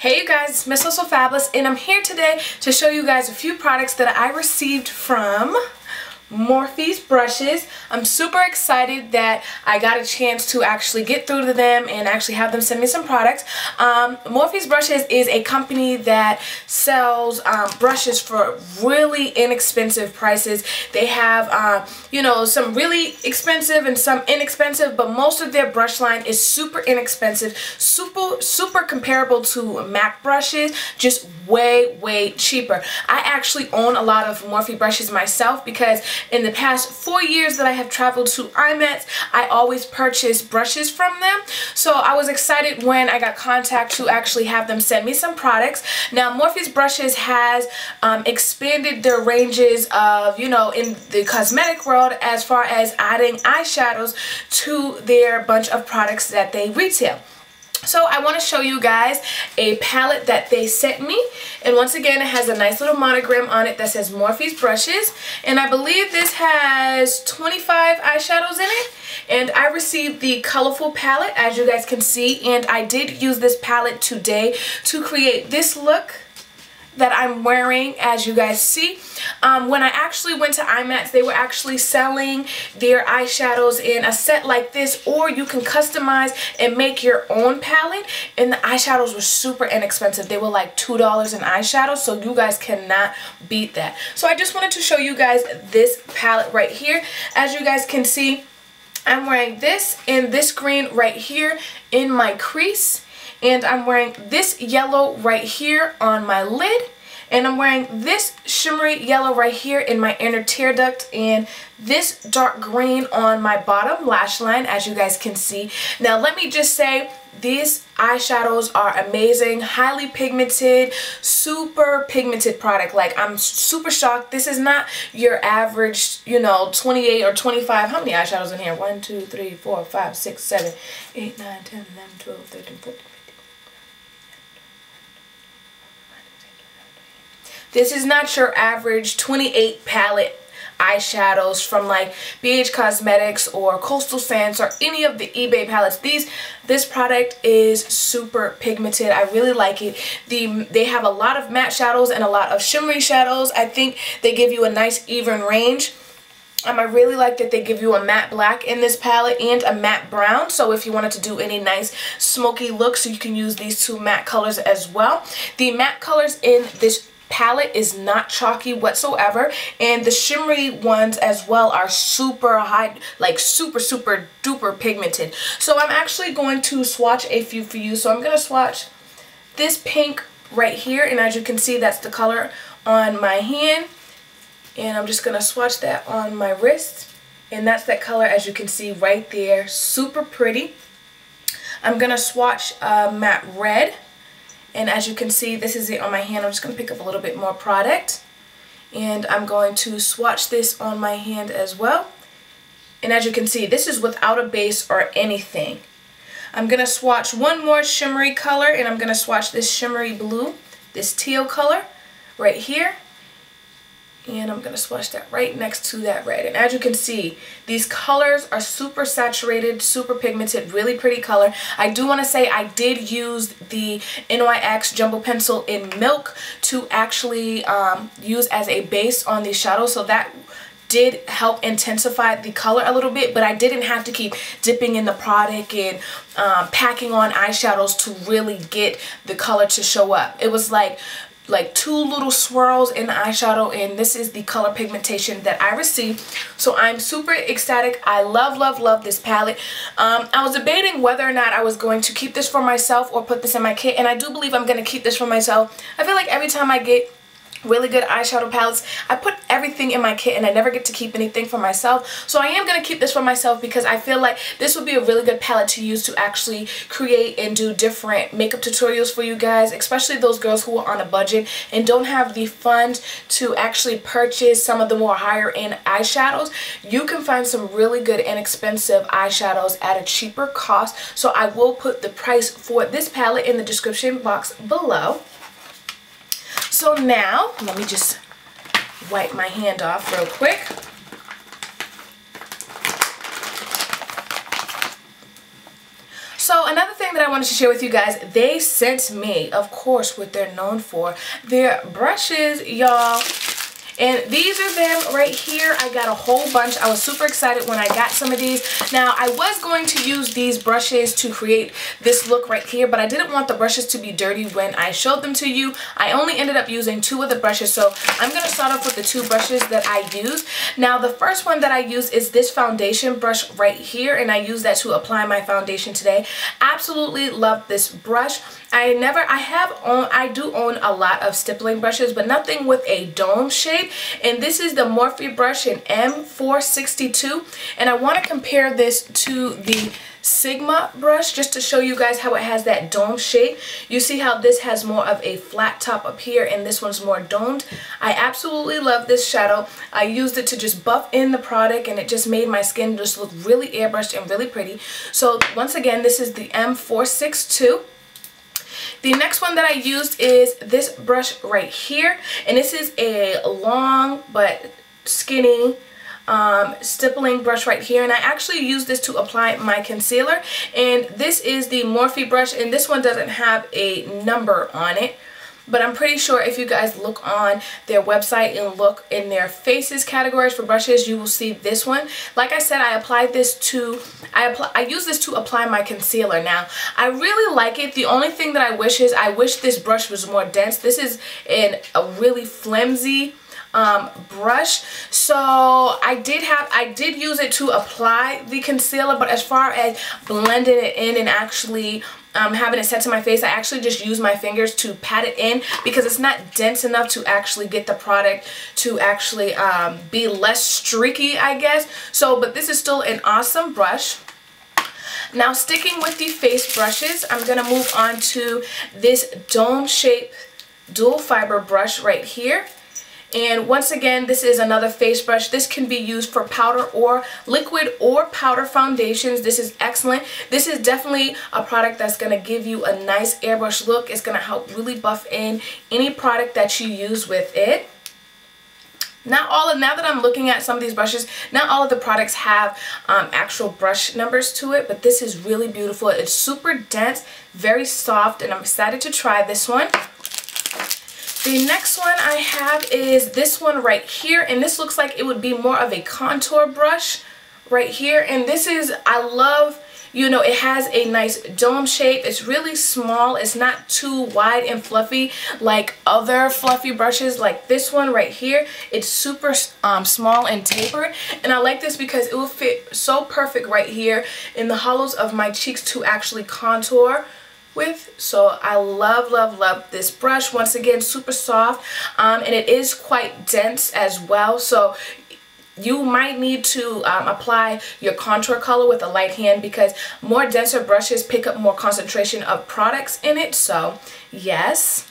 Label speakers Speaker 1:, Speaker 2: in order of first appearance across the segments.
Speaker 1: Hey you guys, it's mzosofabolousTV, and I'm here today to show you guys a few products that I received from Morphe Brushes. I'm super excited that I got a chance to actually get through to them and actually have them send me some products. Morphe Brushes is a company that sells brushes for really inexpensive prices. They have, you know, some really expensive and some inexpensive, but most of their brush line is super inexpensive, super comparable to MAC brushes, just way cheaper. I actually own a lot of Morphe brushes myself because in the past 4 years that I have traveled to IMATs, I always purchase brushes from them. So I was excited when I got contact to actually have them send me some products. Now Morphe Brushes has expanded their ranges of, you know, in the cosmetic world as far as adding eyeshadows to their bunch of products that they retail. So I want to show you guys a palette that they sent me, and once again it has a nice little monogram on it that says Morphe Brushes, and I believe this has 25 eyeshadows in it. And I received the colorful palette, as you guys can see, and I did use this palette today to create this look that I'm wearing, as you guys see. When I actually went to IMATs, they were actually selling their eyeshadows in a set like this, or you can customize and make your own palette, and the eyeshadows were super inexpensive. They were like $2 an eyeshadow, so you guys cannot beat that. So I just wanted to show you guys this palette right here. As you guys can see, I'm wearing this in this green right here in my crease. And I'm wearing this yellow right here on my lid. And I'm wearing this shimmery yellow right here in my inner tear duct. And this dark green on my bottom lash line, as you guys can see. Now let me just say, these eyeshadows are amazing, highly pigmented, super pigmented product. Like, I'm super shocked. This is not your average, you know, 28 or 25. How many eyeshadows in here? 1, 2, 3, 4, 5, 6, 7, 8, 9, 10, 11, 12, 13, 14. This is not your average 28 palette eyeshadows from like BH Cosmetics or Coastal Sands or any of the eBay palettes. This product is super pigmented. I really like it. They have a lot of matte shadows and a lot of shimmery shadows. I think they give you a nice even range. I really like that they give you a matte black in this palette and a matte brown. So if you wanted to do any nice smoky looks, you can use these two matte colors as well. The matte colors in this palette is not chalky whatsoever, and the shimmery ones as well are super high, like super duper pigmented. So I'm actually going to swatch a few for you. So I'm going to swatch this pink right here, and as you can see, that's the color on my hand. And I'm just going to swatch that on my wrist. And that's that color, as you can see right there. Super pretty. I'm going to swatch matte red. And as you can see, this is it on my hand. I'm just going to pick up a little bit more product. And I'm going to swatch this on my hand as well. And as you can see, this is without a base or anything. I'm going to swatch one more shimmery color. And I'm going to swatch this shimmery blue, this teal color right here. And I'm going to swatch that right next to that red. And as you can see, these colors are super saturated, super pigmented, really pretty color. I do want to say I did use the NYX Jumbo Pencil in Milk to actually use as a base on these shadows. So that did help intensify the color a little bit, but I didn't have to keep dipping in the product and packing on eyeshadows to really get the color to show up. It was like two little swirls in the eyeshadow, and this is the color pigmentation that I received. So I'm super ecstatic. I love this palette. I was debating whether or not I was going to keep this for myself or put this in my kit, and I do believe I'm going to keep this for myself. I feel like every time I get really good eyeshadow palettes, I put everything in my kit and I never get to keep anything for myself. So I am going to keep this for myself because I feel like this would be a really good palette to use to actually create and do different makeup tutorials for you guys, especially those girls who are on a budget and don't have the funds to actually purchase some of the more higher end eyeshadows. You can find some really good inexpensive eyeshadows at a cheaper cost. So I will put the price for this palette in the description box below. So now, let me just wipe my hand off real quick. So another thing thing that I wanted to share with you guys, they sent me, of course, what they're known for, their brushes, y'all. And these are them right here. I got a whole bunch. I was super excited when I got some of these. Now, I was going to use these brushes to create this look right here, but I didn't want the brushes to be dirty when I showed them to you. I only ended up using 2 of the brushes, so I'm going to start off with the 2 brushes that I use. Now, the first one that I use is this foundation brush right here, and I use that to apply my foundation today. Absolutely love this brush. I do own a lot of stippling brushes, but nothing with a dome shape. And this is the Morphe brush in M462. And I want to compare this to the Sigma brush just to show you guys how it has that dome shape. You see how this has more of a flat top up here and this one's more domed. I absolutely love this shadow. I used it to just buff in the product and it just made my skin just look really airbrushed and really pretty. So once again, this is the M462. The next one that I used is this brush right here, and this is a long but skinny stippling brush right here, and I actually use this to apply my concealer. And this is the Morphe brush, and this one doesn't have a number on it, but I'm pretty sure if you guys look on their website and look in their faces categories for brushes, you will see this one. Like I said, I use this to apply my concealer. Now, I really like it. The only thing that I wish is this brush was more dense. This is a really flimsy brush, so I did use it to apply the concealer, but as far as blending it in and actually having it set to my face, I actually just use my fingers to pat it in because it's not dense enough to actually get the product to actually be less streaky, I guess. So, but this is still an awesome brush. Now, sticking with the face brushes, I'm going to move on to this dome shape dual fiber brush right here. And once again, this is another face brush. This can be used for powder or liquid or powder foundations. This is excellent. This is definitely a product that's going to give you a nice airbrush look. It's going to help really buff in any product that you use with it. Now that I'm looking at some of these brushes, not all of the products have actual brush numbers to it, but this is really beautiful. It's super dense, very soft, and I'm excited to try this one. The next one I have is this one right here, and this looks like it would be more of a contour brush right here. And this is, I love, you know, it has a nice dome shape. It's really small. It's not too wide and fluffy like other fluffy brushes like this one right here. It's super small and tapered, and I like this because it will fit so perfect right here in the hollows of my cheeks to actually contour with. So I love, love, love this brush. Once again, super soft, and it is quite dense as well, so you might need to apply your contour color with a light hand because more denser brushes pick up more concentration of products in it. So yes.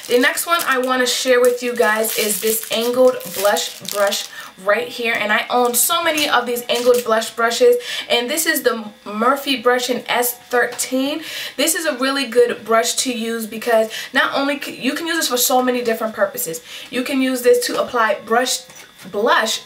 Speaker 1: The next one I want to share with you guys is this angled blush brush right here, and I own so many of these angled blush brushes, and this is the Morphe brush in S13. This is a really good brush to use because not only you can use this for so many different purposes. You can use this to apply blush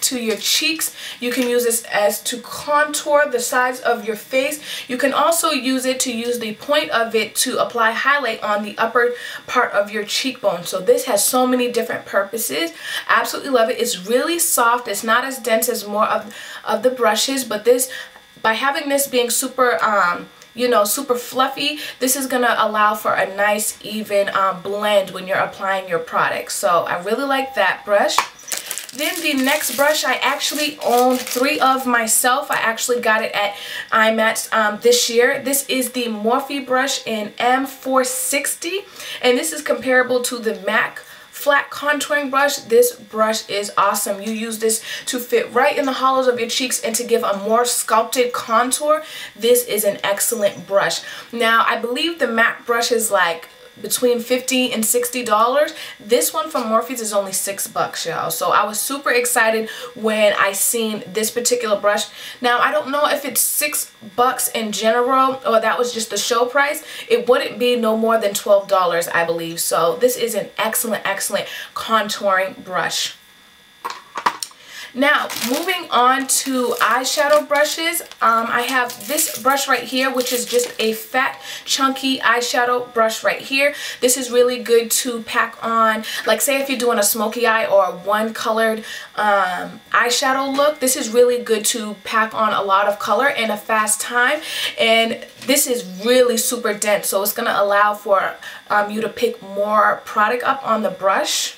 Speaker 1: to your cheeks. You can use this as to contour the sides of your face. You can also use it to use the point of it to apply highlight on the upper part of your cheekbone. So this has so many different purposes. Absolutely love it. It's really soft. It's not as dense as more of the brushes, but this, by having this being super you know, super fluffy, this is gonna allow for a nice even blend when you're applying your product. So I really like that brush. Then the next brush, I actually own 3 of myself. I actually got it at IMATS this year. This is the Morphe brush in M460, and this is comparable to the MAC flat contouring brush. This brush is awesome. You use this to fit right in the hollows of your cheeks and to give a more sculpted contour. This is an excellent brush. Now, I believe the MAC brush is like between $50 and $60. This one from Morphe's is only $6, y'all. So I was super excited when I seen this particular brush. Now, I don't know if it's $6 in general or that was just the show price. It wouldn't be no more than $12, I believe. So this is an excellent, excellent contouring brush. Now, moving on to eyeshadow brushes, I have this brush right here, which is just a fat, chunky eyeshadow brush right here. This is really good to pack on, like say if you're doing a smoky eye or a one-colored eyeshadow look, this is really good to pack on a lot of color in a fast time. And this is really super dense, so it's going to allow for you to pick more product up on the brush.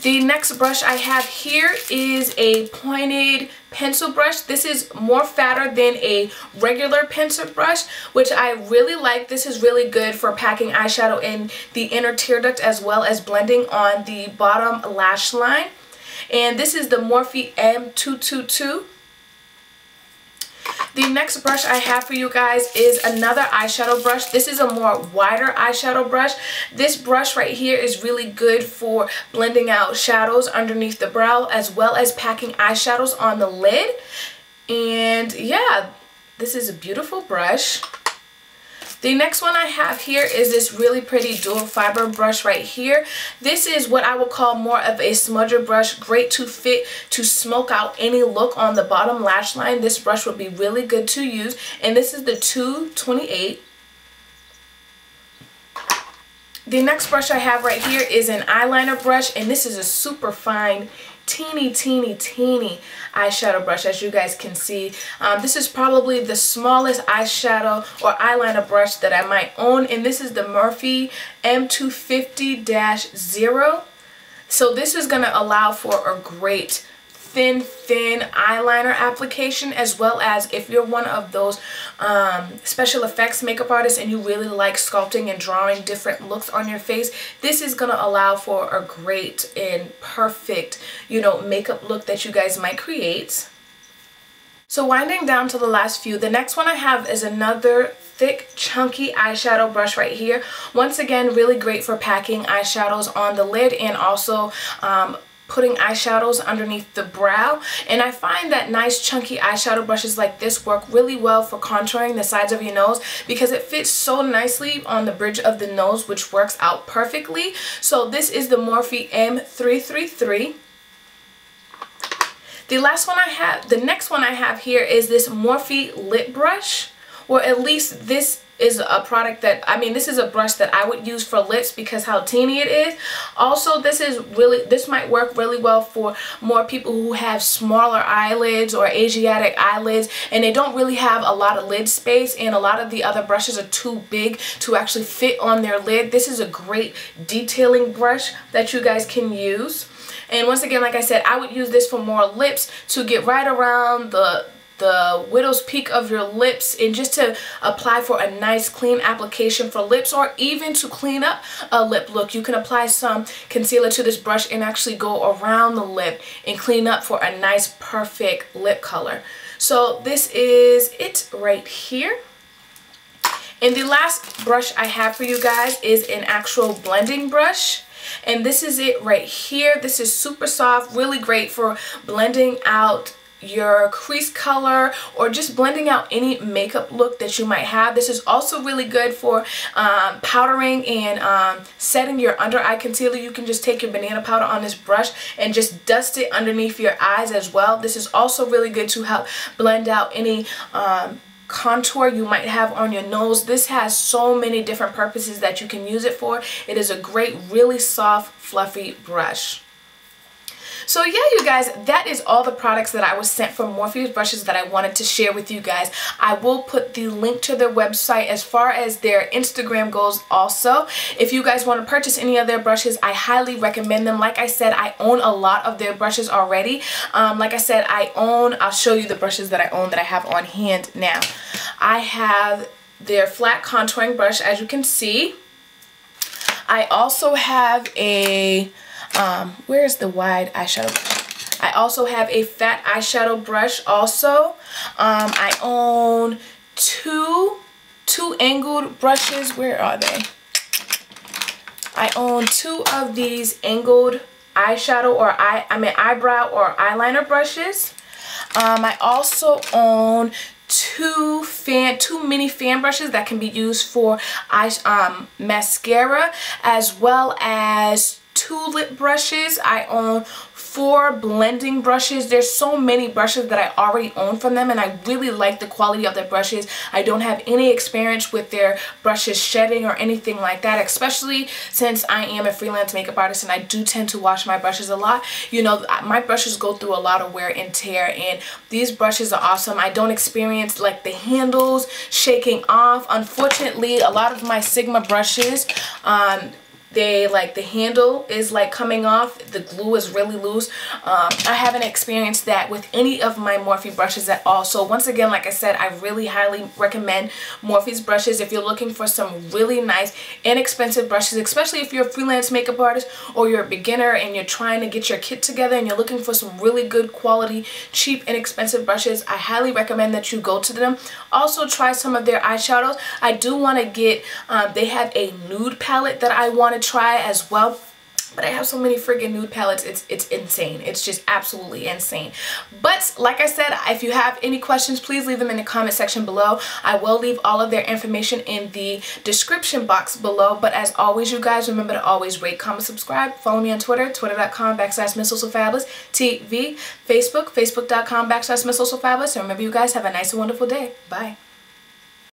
Speaker 1: The next brush I have here is a pointed pencil brush. This is more fatter than a regular pencil brush, which I really like. This is really good for packing eyeshadow in the inner tear duct as well as blending on the bottom lash line. And this is the Morphe M22. The next brush I have for you guys is another eyeshadow brush. This is a more wider eyeshadow brush. This brush right here is really good for blending out shadows underneath the brow as well as packing eyeshadows on the lid. And yeah, this is a beautiful brush. The next one I have here is this really pretty dual fiber brush right here. This is what I would call more of a smudger brush, great to fit to smoke out any look on the bottom lash line. This brush would be really good to use, and this is the 228. The next brush I have right here is an eyeliner brush, and this is a super fine teeny eyeshadow brush, as you guys can see. This is probably the smallest eyeshadow or eyeliner brush that I might own, and this is the Morphe M250-0. So this is going to allow for a great thin eyeliner application, as well as if you're one of those special effects makeup artists and you really like sculpting and drawing different looks on your face, this is going to allow for a great and perfect, you know, makeup look that you guys might create. So winding down to the last few, the next one I have is another thick, chunky eyeshadow brush right here. Once again, really great for packing eyeshadows on the lid and also putting eyeshadows underneath the brow. And I find that nice chunky eyeshadow brushes like this work really well for contouring the sides of your nose because it fits so nicely on the bridge of the nose, which works out perfectly. So this is the Morphe M333. The next one I have here is this Morphe Lip Brush, or at least this is a product that, I mean, this is a brush that I would use for lips because how teeny it is. Also, this might work really well for more people who have smaller eyelids or Asiatic eyelids and they don't really have a lot of lid space, and a lot of the other brushes are too big to actually fit on their lid. This is a great detailing brush that you guys can use. And once again, like I said, I would use this for more lips to get right around the widow's peak of your lips and just to apply for a nice clean application for lips, or even to clean up a lip look. You can apply some concealer to this brush and actually go around the lip and clean up for a nice perfect lip color. So this is it right here. And the last brush I have for you guys is an actual blending brush. And this is it right here. This is super soft, really great for blending out your crease color or just blending out any makeup look that you might have. This is also really good for powdering and setting your under eye concealer. You can just take your banana powder on this brush and just dust it underneath your eyes as well. This is also really good to help blend out any contour you might have on your nose. This has so many different purposes that you can use it for. It is a great, really soft, fluffy brush. So yeah, you guys, that is all the products that I was sent from Morphe brushes that I wanted to share with you guys. I will put the link to their website as far as their Instagram goes also. If you guys want to purchase any of their brushes, I highly recommend them. Like I said, I own a lot of their brushes already. Like I said, I'll show you the brushes that I own that I have on hand now. I have their flat contouring brush, as you can see. I also have a where's the wide eyeshadow brush? I also have a fat eyeshadow brush also. I own two angled brushes. Where are they? I own two of these angled eyeshadow or eyebrow or eyeliner brushes. I also own two mini fan brushes that can be used for mascara, as well as two lip brushes. I own for blending brushes, there's so many brushes that I already own from them, and I really like the quality of their brushes. I don't have any experience with their brushes shedding or anything like that, especially since I am a freelance makeup artist and I do tend to wash my brushes a lot. You know, my brushes go through a lot of wear and tear, and these brushes are awesome. I don't experience like the handles shaking off. Unfortunately, a lot of my Sigma brushes, they like the handle is like coming off, the glue is really loose. I haven't experienced that with any of my Morphe brushes at all. So once again, like I said, I really highly recommend Morphe's brushes if you're looking for some really nice inexpensive brushes, especially if you're a freelance makeup artist or you're a beginner and you're trying to get your kit together and you're looking for some really good quality, cheap, inexpensive brushes. I highly recommend that you go to them. Also try some of their eyeshadows. I do want to get, they have a nude palette that I want to try as well, but I have so many friggin' nude palettes, it's insane. It's just absolutely insane. But like I said, if you have any questions, please leave them in the comment section below. I will leave all of their information in the description box below. But as always, you guys, remember to always rate, comment, subscribe. Follow me on Twitter, twitter.com/mzosofabolousTV, Facebook, facebook.com/mzosofabulous. And remember, you guys, have a nice and wonderful day. Bye.